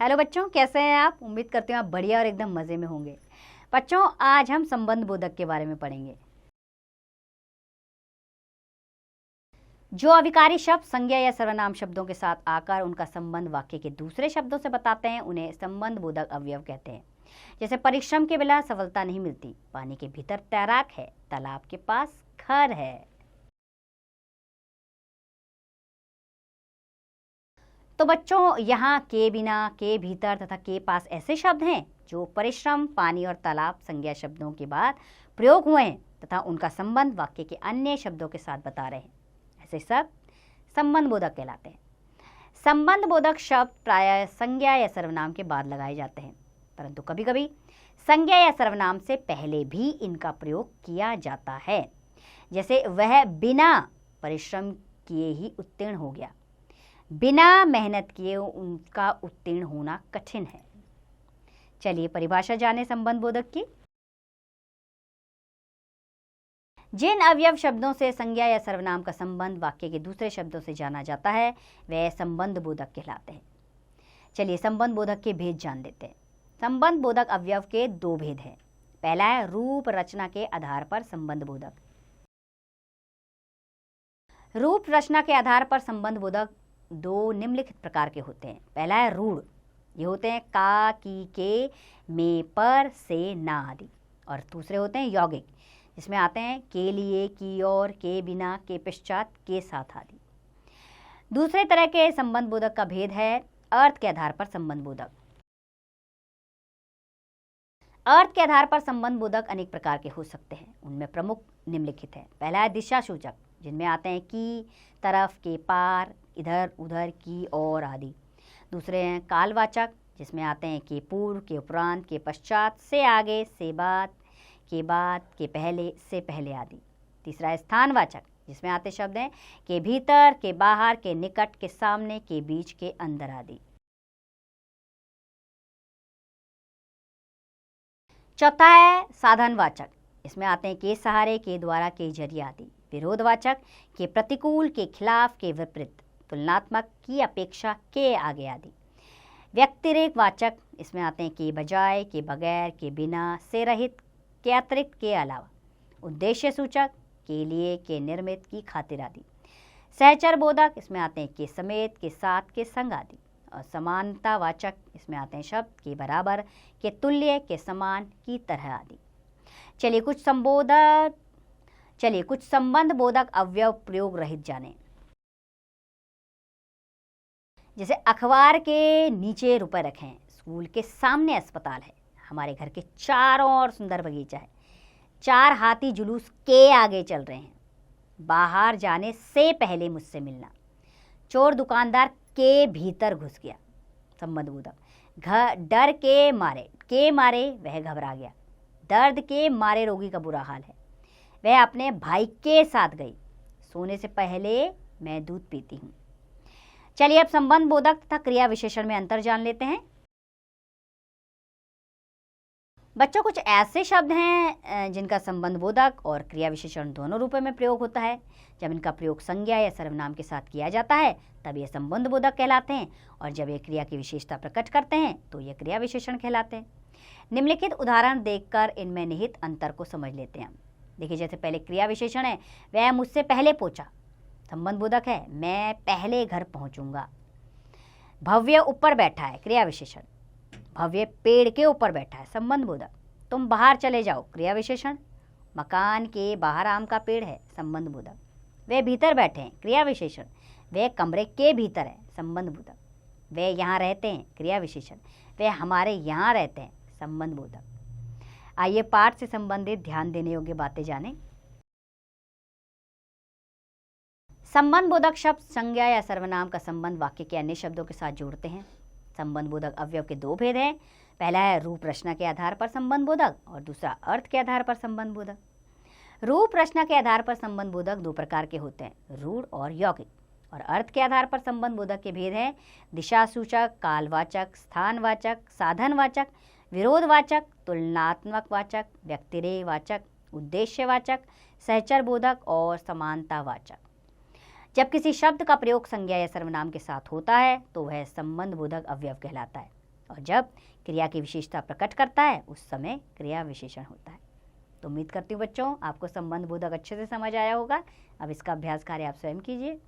Hello बच्चों, कैसे हैं आप? उम्मीद करती हूँ आप बढ़िया और एकदम मज़े में होंगे। बच्चों, आज हम संबंध बोधक के बारे में पढ़ेंगे। जो अविकारी शब्द संज्ञा या सर्वनाम शब्दों के साथ आकर उनका संबंध वाक्य के दूसरे शब्दों से बताते हैं, उन्हें संबंध बोधक अवयव कहते हैं। जैसे परिश्रम के बिना सफलता नहीं मिलती, पानी के भीतर तैराक है, तालाब के पास घर है। तो बच्चों, यहाँ के बिना, के भीतर तथा के पास ऐसे शब्द हैं जो परिश्रम, पानी और तालाब संज्ञा शब्दों के बाद प्रयोग हुए हैं तथा उनका संबंध वाक्य के अन्य शब्दों के साथ बता रहे हैं। ऐसे शब्द संबंध बोधक कहलाते हैं। संबंध बोधक शब्द प्रायः संज्ञा या सर्वनाम के बाद लगाए जाते हैं, परंतु कभी कभी संज्ञा या सर्वनाम से पहले भी इनका प्रयोग किया जाता है। जैसे वह बिना परिश्रम किए ही उत्तीर्ण हो गया। बिना मेहनत किए उनका उत्तीर्ण होना कठिन है। चलिए परिभाषा जाने संबंध बोधक की। जिन अवयव शब्दों से संज्ञा या सर्वनाम का संबंध वाक्य के दूसरे शब्दों से जाना जाता है, वे संबंध बोधक कहलाते हैं। चलिए संबंध बोधक के भेद जान लेते हैं। संबंध बोधक अवयव के दो भेद हैं। पहला है रूप रचना के आधार पर संबंध बोधक। रूप रचना के आधार पर संबंध बोधक दो निम्नलिखित प्रकार के होते हैं। पहला है रूढ़। ये होते हैं का, की, के, में, पर, से, ना आदि। और दूसरे होते हैं यौगिक, जिसमें आते हैं के लिए, की और, के बिना, के पश्चात, के साथ आदि। दूसरे तरह के संबंध बोधक का भेद है अर्थ के आधार पर संबंध बोधक। अर्थ के आधार पर संबंध बोधक अनेक प्रकार के हो सकते हैं। उनमें प्रमुख निम्नलिखित है। पहला है दिशा सूचक, जिनमें आते हैं की, तरफ, के पार, इधर, उधर, की और आदि। दूसरे हैं कालवाचक, जिसमें आते हैं के पूर्व, के उपरांत, के पश्चात, से आगे, से बाद, के पहले, से पहले आदि। तीसरा है स्थानवाचक, जिसमें आते शब्द हैं के भीतर, के बाहर, के निकट, के सामने, के बीच, के अंदर आदि। चौथा है साधनवाचक, इसमें आते हैं के सहारे, के द्वारा, के जरिए आदि। विरोधवाचक, के प्रतिकूल, के खिलाफ, के विपरीत, तुलनात्मक, की अपेक्षा, के आगे आदि। व्यतिरेक वाचक, इसमें आते हैं के बजाय, के बगैर, के बिना, से रहित, के अतिरिक्त, के अलावा। उद्देश्य सूचक, के लिए, के निर्मित, की खातिर आदि। सहचर बोधक, इसमें आते हैं के समेत, के साथ, के संग आदि। और समानता वाचक, इसमें आते हैं शब्द के बराबर, के तुल्य, के समान, की तरह आदि। चलिए कुछ संबंध बोधक अवयव प्रयोग रहित जाने। जैसे अखबार के नीचे रुपए रखें, स्कूल के सामने अस्पताल है, हमारे घर के चारों ओर सुंदर बगीचा है, चार हाथी जुलूस के आगे चल रहे हैं, बाहर जाने से पहले मुझसे मिलना, चोर दुकानदार के भीतर घुस गया। संबंध बोधक डर के मारे वह घबरा गया, दर्द के मारे रोगी का बुरा हाल है, वह अपने भाई के साथ गई, सोने से पहले मैं दूध पीती हूँ। चलिए अब संबंध बोधक तथा क्रिया विशेषण में अंतर जान लेते हैं। बच्चों, कुछ ऐसे शब्द हैं जिनका संबंध बोधक और क्रिया विशेषण दोनों रूपों में प्रयोग होता है। जब इनका प्रयोग संज्ञा या सर्वनाम के साथ किया जाता है तब ये संबंध बोधक कहलाते हैं, और जब ये क्रिया की विशेषता प्रकट करते हैं तो ये क्रिया विशेषण कहलाते हैं। निम्नलिखित उदाहरण देखकर इनमें निहित अंतर को समझ लेते हैं। देखिए, जैसे पहले क्रिया विशेषण है, वह मुझसे पहले पहुंचा, संबंध बोधक है, मैं पहले घर पहुंचूंगा। भव्य ऊपर बैठा है, क्रिया विशेषण, भव्य पेड़ के ऊपर बैठा है, संबंध बोधक। तुम बाहर चले जाओ, क्रिया विशेषण, मकान के बाहर आम का पेड़ है, संबंध बोधक। वे भीतर बैठे हैं, क्रिया विशेषण, वे कमरे के भीतर है, संबंध बोधक। वे यहाँ रहते हैं, क्रिया विशेषण, वे हमारे यहाँ रहते हैं, संबंध बोधक। आइए पाठ से संबंधित ध्यान देने योग्य बातें जानें। संबंध बोधक शब्द संज्ञा या सर्वनाम का संबंध वाक्य के अन्य शब्दों के साथ जोड़ते हैं। संबंध बोधक अवयव के दो भेद हैं। पहला है रूप रचना के आधार पर संबंध बोधक और दूसरा अर्थ के आधार पर संबंध बोधक। रूप रचना के आधार पर संबंध बोधक दो प्रकार के होते हैं, रूढ़ और यौगिक। और अर्थ के आधार पर संबंध बोधक के भेद हैं दिशा सूचक, कालवाचक, स्थानवाचक, साधनवाचक, विरोधवाचक, तुलनात्मक वाचक, व्यतिरेकवाचक, उद्देश्यवाचक, सहचर बोधक और समानतावाचक। जब किसी शब्द का प्रयोग संज्ञा या सर्वनाम के साथ होता है तो वह संबंध बोधक अवयव कहलाता है। और जब क्रिया की विशेषता प्रकट करता है उस समय क्रिया विशेषण होता है। तो उम्मीद करती हूँ बच्चों आपको संबंध बोधक अच्छे से समझ आया होगा। अब इसका अभ्यास कार्य आप स्वयं कीजिए।